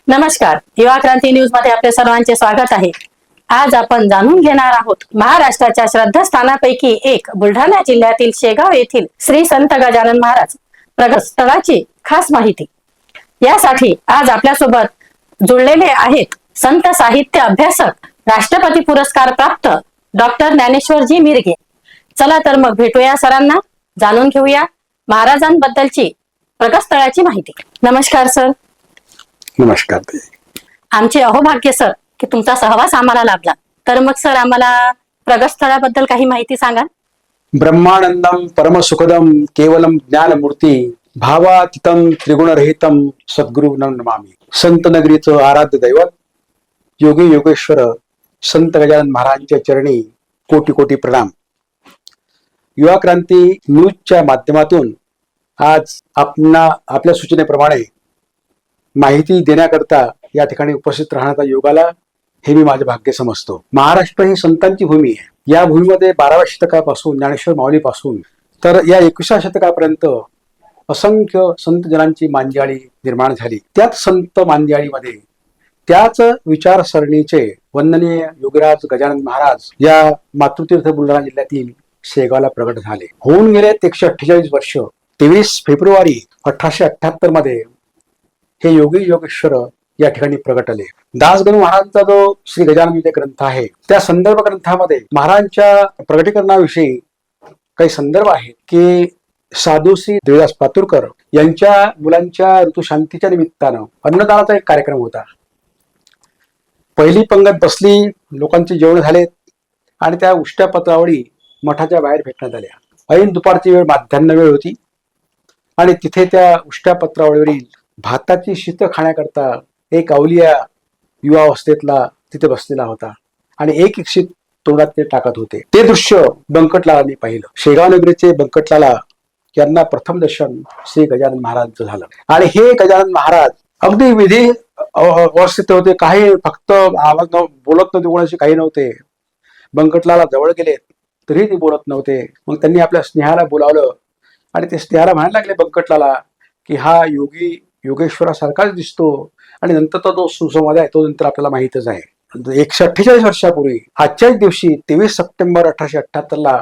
नमस्कार. युवा क्रांती न्यूज मध्ये आपले सर्वांचे स्वागत आहे. आज आपण जाणून घेणार आहोत महाराष्ट्राच्या श्रद्धास्थानापैकी एक बुलढाणा जिल्ह्यातील शेगाव येथील श्री संत गजानन महाराज प्रगटस्थळाची खास माहिती. यासाठी आज आपल्यासोबत जुळलेले आहेत संत साहित्य अभ्यासक, राष्ट्रपती पुरस्कार प्राप्त डॉक्टर ज्ञानेश्वरजी मिरगे. चला तर मग भेटूया सरांना, जाणून घेऊया महाराजांबद्दलची प्रगटस्थळाची माहिती. नमस्कार सर. नमस्कार. आमचे अहोभाग्य सर की तुमचा सहवास आम्हाला लाभला. तर मग सर आम्हाला प्रगटस्थळाबद्दल काही माहिती सांगा. ब्रह्मानंदम परमसुखदम केवलम ज्ञानमूर्ती भावातीतम त्रिगुणरहितम सद्गुरु नमामि. संत नगरीचं आराध्य दैवत योगी योगेश्वर संत गजानन महाराजांच्या चरणी कोटी कोटी प्रणाम. युवा क्रांती न्यूजच्या माध्यमातून आज आपल्या सूचनेप्रमाणे माहिती देण्याकरता या ठिकाणी उपस्थित राहण्याचा योगाला हे मी माझे भाग्य समजतो. महाराष्ट्र ही संतांची भूमी आहे. या भूमीमध्ये 12व्या शतकापासून ज्ञानेश्वर माऊलीपासून तर या 21व्या शतकापर्यंत असंख्य संत जनांची मांदियाळी निर्माण झाली. त्याच संत मांदियाळीमध्ये त्याच विचारसरणीचे वंदनीय योगीराज गजानन महाराज या मातृतीर्थ बुलढाणा जिल्ह्यातील शेगावला प्रगट झाले. होऊन गेले 148 वर्ष. 23 फेब्रुवारी 1878 मध्ये हे योगी योगेश्वर या ठिकाणी प्रगटले. दासगणू महाराजांचा जो श्री गजानन ग्रंथ आहे त्या संदर्भ ग्रंथामध्ये महाराजांच्या प्रगटीकरणाविषयी काही संदर्भ आहेत की साधू श्री देवदास पातुरकर यांच्या मुलांच्या ऋतुशांतीच्या निमित्तानं अन्नदानाचा एक कार्यक्रम होता. पहिली पंगत बसली, लोकांचे जेवण झालेत आणि त्या उष्ट्या पत्रावळी मठाच्या बाहेर भेटण्यात आल्या. ऐन दुपारची वेळ, माध्यान्ह वेळ होती आणि तिथे त्या उष्ट्या पत्रावळीवरील भाताची शीत खाण्याकरता एक अवलिया युवा अवस्थेतला तिथे बसलेला होता आणि एक शीत तोंडात ते टाकत होते. ते दृश्य बंकटलालांनी पाहिलं. शेगाव नगरीचे बंकटलाला यांना प्रथम दर्शन श्री गजानन महाराजांचं झालं आणि हे गजानन महाराज अगदी विधी अवस्थेत होते. काही फक्त आवाज बोलत नव्हते, कोणाशी काही नव्हते. बंकटलाला जवळ गेले तरी ते बोलत नव्हते. मग त्यांनी आपल्या स्नेहाला बोलावलं आणि ते स्नेहाला म्हणायला लागले बंकटलाला की हा योगी योगेश्वरासारखाच दिसतो आणि नंतर तो जो सुसंवाद आहे तो नंतर आपल्याला माहितच आहे. 148 वर्षापूर्वी आजच्याच दिवशी 23 सप्टेंबर 1878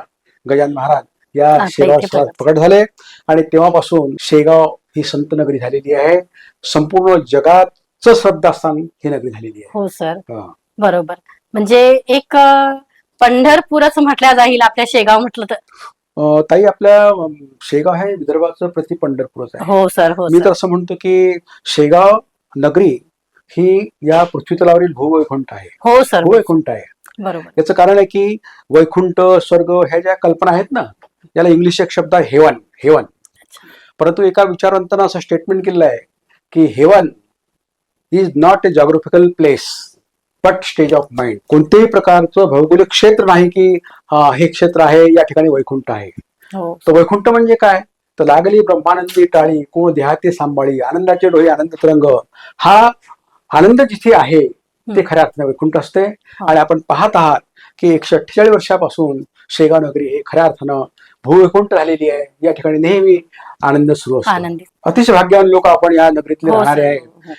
गजानन महाराज या शेगाव प्रकट झाले आणि तेव्हापासून शेगाव ही संत नगरी झालेली आहे. संपूर्ण जगाचं श्रद्धास्थान ही नगरी झालेली आहे. हो सर, बरोबर. म्हणजे एक पंढरपूरच म्हटल्या जाईल आपल्या शेगाव म्हटलं तर. ताई, आपल्या शेगाव हे विदर्भाचं प्रति पंढरपूरच आहे. हो सर, हो. मी तर असं म्हणतो की शेगाव नगरी ही या पृथ्वीतलावरील भूवैकुंठ आहे. हो सर, भूवैकुंठ आहे. बरोबर. याचं कारण आहे की वैकुंठ, स्वर्ग ह्या ज्या कल्पना आहेत ना, याला इंग्लिश एक शब्द आहे हेवन. हेवन. परंतु एका विचारवंतानं असं स्टेटमेंट केलेलं आहे की heaven is not a geographical place but stage of mind. कोणत्याही प्रकारचं भौगोलिक क्षेत्र नाही की हे क्षेत्र आहे, या ठिकाणी वैकुंठ आहे. तर वैकुंठ म्हणजे काय? तर लागली ब्रह्मानंदी टाळी, कोण देहाते सांभाळी, आनंदाचे डोळे आनंद तरंग. हा आनंद जिथे आहे ते खऱ्या अर्थाने वैकुंठ असते. आणि आपण पाहत आहात की 148 वर्षापासून शेगाव नगरी हे खऱ्या अर्थानं भूवैकुंठ झालेली आहे. या ठिकाणी नेहमी आनंद सुरू असतो. अतिशय भाग्यवान लोक आपण या नगरीतले राहणारे आहे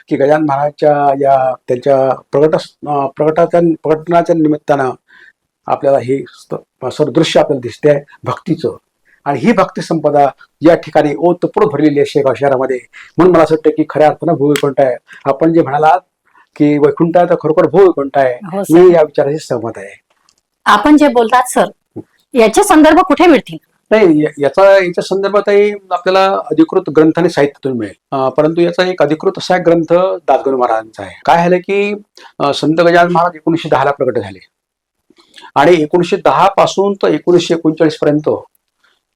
की गजानन महाराजच्या या त्यांच्या प्रकटनाच्या निमित्तानं आपल्याला हे दृश्य आपल्याला दिसते आहे भक्तीचं. आणि ही भक्ती संपदा या ठिकाणी ओतप्रोत भरलेली आहे शेगाव शहरामध्ये. म्हणून मला असं वाटतं की खऱ्या अर्थानं भूवैकुंठ आहे. आपण जे म्हणालात की वैकुंठ आहे तर खरोखर भूवैकुंठ आहे. मी या विचाराशी सहमत आहे. आपण जे बोलतात सर, याचे संदर्भ कुठे मिळतील? नाही, याच्या संदर्भातही आपल्याला अधिकृत ग्रंथ आणि साहित्यातून मिळेल. परंतु याचा एक अधिकृत असा ग्रंथ दासगणू महाराजांचा आहे. काय झालं की संत गजानन महाराज 1910 प्रकट झाले आणि 1910 पासून तर 1939 पर्यंत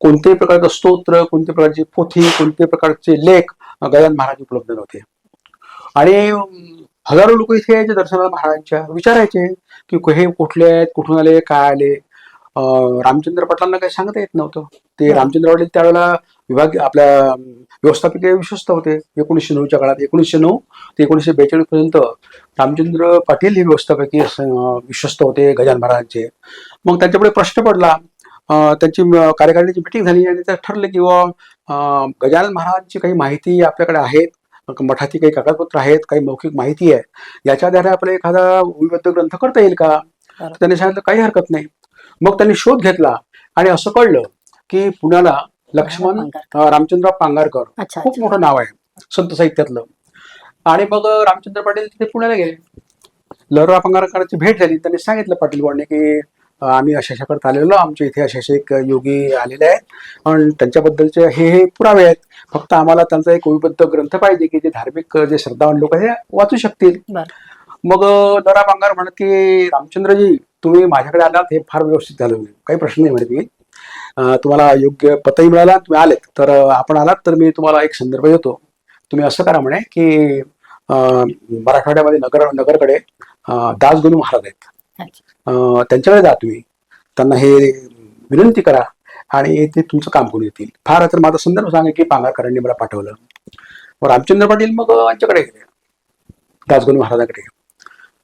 कोणत्याही प्रकारचं स्तोत्र, कोणत्याही प्रकारची पोथी, कोणत्याही प्रकारचे लेख गजानन महाराज उपलब्ध नव्हते. आणि हजारो लोक इथे यायचे दर्शनाला महाराजांच्या, विचारायचे की हे कुठले आहेत, कुठून आले, काय आले. रामचंद्र पाटलांना काही सांगता येत नव्हतं. ते रामचंद्र पाटील त्यावेळेला विभाग आपल्या व्यवस्थापकीय विश्वस्त होते. 1909च्या काळात 1909 ते 1942 पर्यंत रामचंद्र पाटील हे व्यवस्थापकीय विश्वस्त होते गजानन महाराजांचे. मग त्यांच्यापुढे प्रश्न पडला. त्यांची कार्यकारिणीची मिटिंग झाली आणि त्यात ठरलं की गजानन महाराजांची काही माहिती आपल्याकडे आहेत मठाची काही कागदपत्र आहेत, काही मौखिक माहिती आहे, याच्या आधारे आपल्याला एखादा ओवीबद्ध ग्रंथ करता येईल का? तर त्यांनी सांगितलं काही हरकत नाही. मग त्यांनी शोध घेतला आणि असं कळलं की पुण्याला लक्ष्मण रामचंद्र पांगारकर अच्छा खूप मोठं नाव आहे संत साहित्यातलं. आणि मग रामचंद्र पाटील तिथे पुण्याला गेले. लहराव पांगारकरांची भेट झाली. त्यांनी सांगितलं पाटील बुवांनी की आम्ही अशा करत आलेलो, आमच्या इथे असे एक योगी आलेले आहेत आणि त्यांच्याबद्दलचे हे पुरावे आहेत. फक्त आम्हाला त्यांचा एक ओवीबद्ध ग्रंथ पाहिजे की जे धार्मिक जे श्रद्धावान लोक हे वाचू शकतील. मग लहराव पांगार म्हणत की रामचंद्रजी तुम्ही माझ्याकडे आलात हे फार व्यवस्थित झालं, काही प्रश्न नाही म्हणत मी. तुम्हाला योग्य पतही मिळाला, तुम्ही आलेत तर आपण आलात तर मी तुम्हाला एक संदर्भ देतो. तुम्ही असं करा म्हणे की मराठवाड्यामध्ये नगरकडे दासगणू महाराज आहेत, त्यांच्याकडे जा तुम्ही, त्यांना हे विनंती करा आणि ते तुमचं काम करून येतील. फार तर माझा संदर्भ सांगा की पांगारकरांनी मला पाठवलं. मग रामचंद्र पाटील मग यांच्याकडे गेले, दासगणू महाराजांकडे.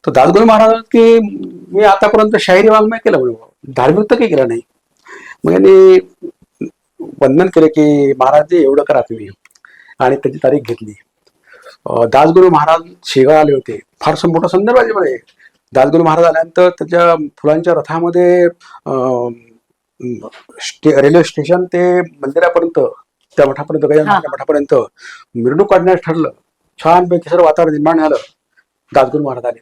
तर दासगणू महाराज की मी आतापर्यंत शाहिरी वाङ्मय केलं म्हणून, धार्मिक तर काही केलं नाही. मग यांनी वंदन केले की महाराज एवढं करा तुम्ही, आणि त्याची तारीख घेतली. दासगणू महाराज शेगाव आले होते. फारसं मोठा संदर्भ आहे मध्ये. दासगणू महाराज आल्यानंतर त्याच्या फुलांच्या रथामध्ये रेल्वे स्टेशन ते मंदिरापर्यंत, त्या मठापर्यंत, गजानन मठापर्यंत मिरवणूक काढण्यास ठरलं. छानपैकी सर्व वातावरण निर्माण झालं. दासगणू महाराज आले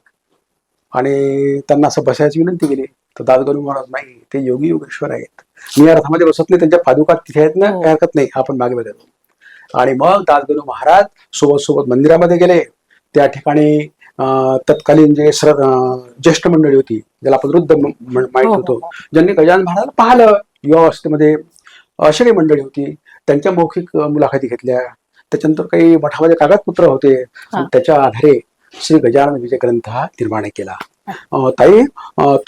आणि त्यांना असं बसायची विनंती केली. तर दासगणू महाराज नाही, ते योगी योगेश्वर आहेत, मी या रथामध्ये बसत नाही, त्यांच्या पादुका तिथे आहेत ना, काही हरकत नाही, आपण मागे बदलतो. आणि मग दासगणू महाराज सोबत मंदिरामध्ये गेले. त्या ठिकाणी तत्कालीन जे ज्येष्ठ मंडळी होती, ज्याला आपण वृद्ध माहित होतो, ज्यांनी गजानन महाराजांना पाहिलं युवावस्थेमध्ये, अशी काही मंडळी होती, त्यांच्या मौखिक मुलाखती घेतल्या. त्याच्यानंतर काही मठामध्ये कागदपत्र होते, त्याच्या आधारे श्री गजानन विजय ग्रंथ हा निर्माण केला. ताई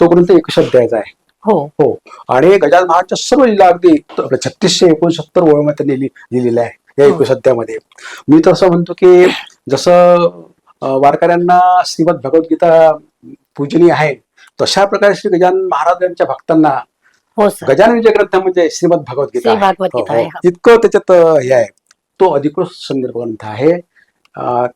तो ग्रंथ 61 अध्यायाचा आहे. हो. आणि गजानन महाराजच्या सर्व लीला अगदी 3669 ओळमध्ये त्यांनी लिहिलेल्या आहे या 21 अध्यायामध्ये. मी तर असं म्हणतो की जसं वारकऱ्यांना श्रीमद भगवद्गीता पूजनीय आहे, तशा प्रकारे श्री गजानन महाराज यांच्या भक्तांना गजानन विजय ग्रंथ म्हणजे श्रीमद भगवद्गीता इतकं त्याच्यात हे आहे. तो अधिकृत संदर्भ ग्रंथ आहे.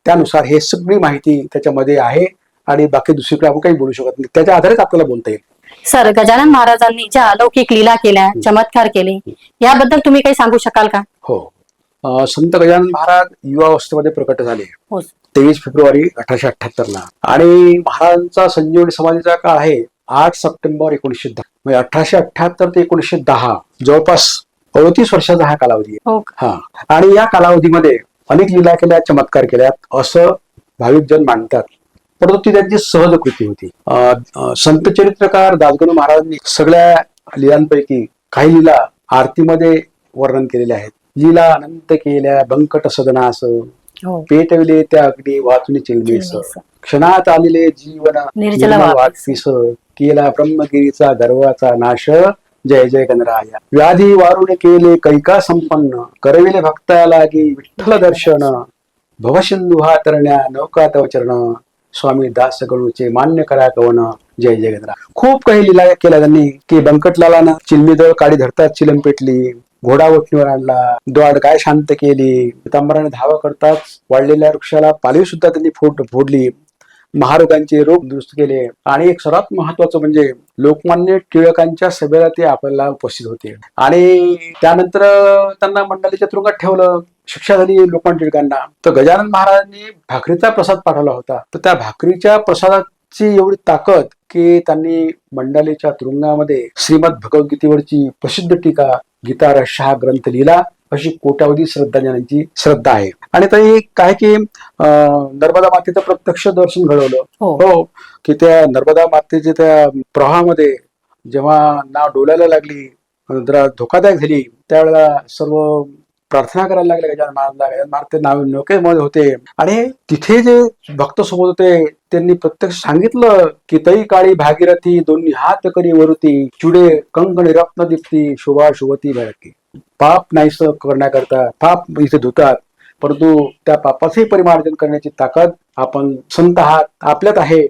त्यानुसार हे सगळी माहिती त्याच्यामध्ये आहे आणि बाकी दुसरीकडे आपण काही बोलू शकत नाही. त्याच्या आधारेच आपल्याला बोलता येईल. सर, गजानन महाराजांनी ज्या अलौकिक लीला केल्या, चमत्कार केले, याबद्दल तुम्ही काही सांगू शकाल का? हो. संत गजानन महाराज युवावस्थेमध्ये प्रकट झाले 23 फेब्रुवारी 1878 ला. आणि महाराजांचा संजीवनी समाधीचा काळ आहे 8 सप्टेंबर 1910. म्हणजे 1878 ते 1910, जवळपास 38 वर्षाचा हा कालावधी आहे. आणि या कालावधीमध्ये अनेक लीला केल्या, चमत्कार केल्यात असं भाविक जन मानतात. परंतु ती त्यांची सहज कृती होती. संत चरित्रकार दासगणू महाराजांनी सगळ्या लीलांपैकी काही लीला आरतीमध्ये वर्णन केलेल्या आहेत. लीला अनंत केल्या बंकट सदनास, पेटविले त्या अग्नी वाचून चिलमेस, क्षणात आलेले जीवन निर्जल वाटपीस, केला ब्रह्मगिरीचा गर्वाचा नाश, जय जय गणराया. व्याधी वारुण केले कैका संपन्न, करविले भक्ता लागी विठ्ठल दर्शन, भवसिंधू हा तरण्या नौका तव चरण, स्वामी दास गणूचे मान्य करा कवन, जय जय गणराया. खूप काही लीला केल्या त्यांनी की बंकटलाला चिलमीदळ काडी धरतात चिलम पेटली, घोडा वटणीवर आणला, द्वाड गाय शांत केली, पितांबराने धावा करतात वाढलेल्या वृक्षाला पालवी सुद्धा त्यांनी फोडली, महारोगांचे रोग दुरुस्त केले. आणि एक सर्वात महत्वाचं म्हणजे लोकमान्य टिळकांच्या सभेला ते आपल्याला उपस्थित होते. आणि त्यानंतर त्यांना मंडळीच्या तुरुंगात ठेवलं, शिक्षा झाली लोकमान्य टिळकांना. तर गजानन महाराजांनी भाकरीचा प्रसाद पाठवला होता. तर त्या भाकरीच्या प्रसादाची एवढी ताकद की त्यांनी मंडालेच्या तुरुंगामध्ये श्रीमद भगवद्गीतेवरची प्रसिद्ध टीका गीता रहस्य हा ग्रंथ लिहिला, अशी कोट्यावधी श्रद्धांची श्रद्धा आहे. आणि तरी काय की नर्मदा मातेचं प्रत्यक्ष दर्शन घडवलं. हो, की त्या नर्मदा मातेच्या त्या प्रवाहामध्ये जेव्हा नाव डोलायला लागली, जरा धोकादायक झाली, त्यावेळेला सर्व प्रार्थना करायला लागले गजानन महाराजला. गजानन महाराज ते नाव नौकेमध्ये होते आणि तिथे जे भक्त सोबत होते त्यांनी प्रत्यक्ष सांगितलं की तई काळी भागीरथी, दोन्ही हात करी वरुती, चुडे कंकणी रत्न दीप्ती, शोभा शोभती भरती. पाप नाहीस करण्याकरता पाप इथे धुतात, परंतु त्या पापाचे परिमार्जन करण्याची ताकद आपण संत आहात, आपल्यात आहे.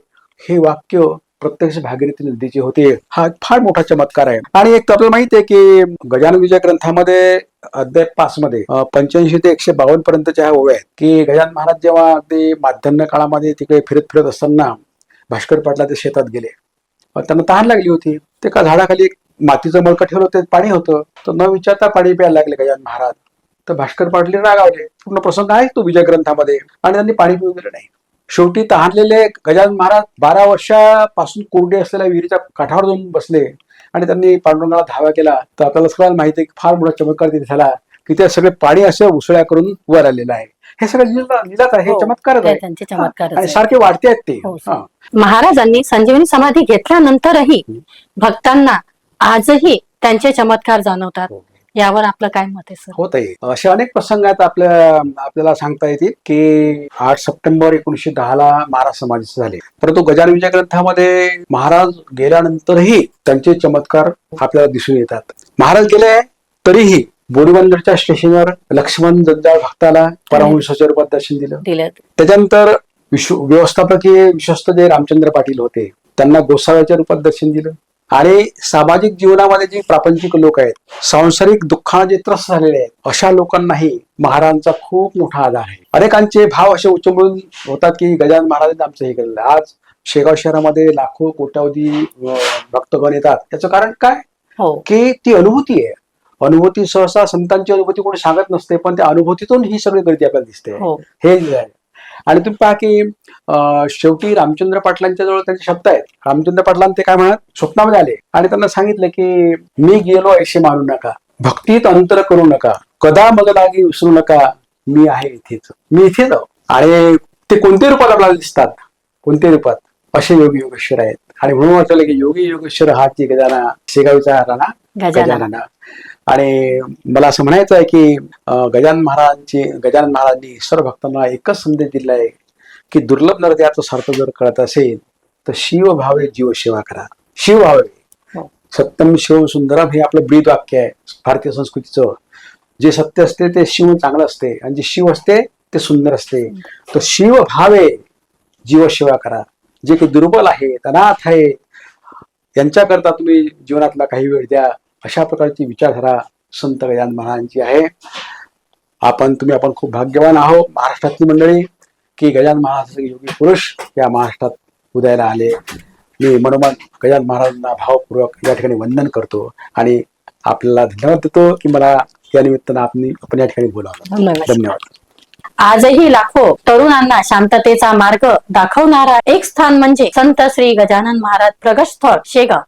हे वाक्य प्रत्यक्ष भागीरथी नदीची होते, हा एक फार मोठा चमत्कार आहे. आणि एक तर आपल्याला माहिती आहे की गजानन विजय ग्रंथामध्ये अध्याय 5 मध्ये 85 ते 152 पर्यंतच्या ह्या ओव्या आहेत की गजानन महाराज जेव्हा ते माध्यान्ह काळामध्ये तिकडे फिरत असताना भास्कर पाटलाच्या शेतात गेले. त्यांना तहान लागली होती. ते का झाडाखाली एक मातीचं मडकं ठेवलं होतं, पाणी होतं. तर न विचारता पाणी प्यायला लागले गजानन महाराज. तर भास्कर पाटील रागावले. पूर्ण प्रसंग आहे तो विजय ग्रंथामध्ये. आणि त्यांनी पाणी पिऊ दिलं नाही. शेवटी तहानलेले गजानन महाराज 12 वर्षापासून कोरडे असलेल्या विहिरीच्या काठावर जाऊन बसले आणि त्यांनी पांडुरंगाला धावा केला. तर आपल्याला सगळ्यांना माहिती आहे की फार मोठा चमत्कार तिथे झाला की ते सगळे पाणी असं उसळ्या करून वर आलेलं आहे. हे सगळं लिहिलं आहे, हे चमत्कारच आहे. त्यांचे चमत्कार आणि सारखे वाढते आहेत ते. महाराजांनी संजीवनी समाधी घेतल्यानंतरही भक्तांना आजही त्यांचे चमत्कार जाणवतात. यावर आपलं काय मत आहे सर? होत आहे. असे अनेक प्रसंग आहेत आपल्याला सांगता येतील की 8 सप्टेंबर 1910 महाराज समाधीचे झाले. परंतु गजानन विजय ग्रंथामध्ये महाराज गेल्यानंतरही त्यांचे चमत्कार आपल्याला दिसून येतात. महाराज गेले तरीही बोरीबंदरच्या स्टेशनवर लक्ष्मण जंजाळ भक्ताला परमहंसाच्या रूपात दर्शन दिलं. त्याच्यानंतर व्यवस्थापकीय विश्वस्त जे रामचंद्र पाटील होते त्यांना गोसाव्याच्या रूपात दर्शन दिलं. आणि सामाजिक जीवनामध्ये जे प्रापंचिक लोक आहेत, सांसारिक दुःखाने जे त्रस्त झालेले आहेत, अशा लोकांनाही महाराजांचा खूप मोठा आधार आहे. अनेकांचे भाव असे उचंबळून होतात की गजानन महाराजांनी आमचं हे केलेलं. आज शेगाव शहरामध्ये लाखो कोट्यावधी भक्तगण येतात. याचं कारण काय? की ती अनुभूती आहे. अनुभूती सहसा संतांची अनुभूती कोणी सांगत नसते, पण त्या अनुभूतीतून ही सगळी गर्दी आपल्याला दिसते. हे जे आहे. आणि तुम्ही पहा की शेवटी रामचंद्र पाटलांच्या जवळ त्यांचे शब्द आहेत. रामचंद्र पाटलांना ते काय म्हणत, स्वप्नामध्ये आले आणि त्यांना सांगितलं की मी गेलो ऐसे मानू नका, भक्तीत अंतर करू नका, कदा मग लागी विसरू नका, मी आहे इथेच, मी इथेच आहो. आणि ते कोणत्या रूपात आपल्याला दिसतात, कोणत्या रूपात, असे योगी योगेश्वर आहेत. आणि म्हणून वाटलं की योगी योगेश्वर हाची गजाना शेगावीचा राणा गजानना. आणि मला असं म्हणायचं आहे की गजानन महाराजांनी सर्व भक्तांना एकच संदेश दिला आहे की दुर्लभ नरद्याचं सार्थ जर कळत असेल तर शिव भावे जीव सेवा करा. शिव भावे, सत्यम शिव सुंदरम हे आपलं ब्रीद वाक्य आहे भारतीय संस्कृतीचं. जे सत्य असते ते शिव चांगलं असते आणि जे शिव असते ते सुंदर असते. तर शिव भावे जीव सेवा करा. जे काही दुर्बल आहे, अनाथ आहे, यांच्याकरता तुम्ही जीवनातला काही वेळ द्या. अशा प्रकारची विचारधारा संत गजानन महाराजांची आहे. आपण खूप भाग्यवान आहोत महाराष्ट्रातली मंडळी की गजानन महाराज योगी पुरुष या महाराष्ट्रात उदयाला आले. मी मनोमन गजानन महाराजांना भावपूर्वक या ठिकाणी वंदन करतो आणि आपल्याला धन्यवाद देतो की मला या निमित्तानं आपण या ठिकाणी बोलावलं. धन्यवाद. आजही लाखो तरुणांना शांततेचा मार्ग दाखवणारा एक स्थान म्हणजे संत श्री गजानन महाराज प्रगट स्थळ शेगाव.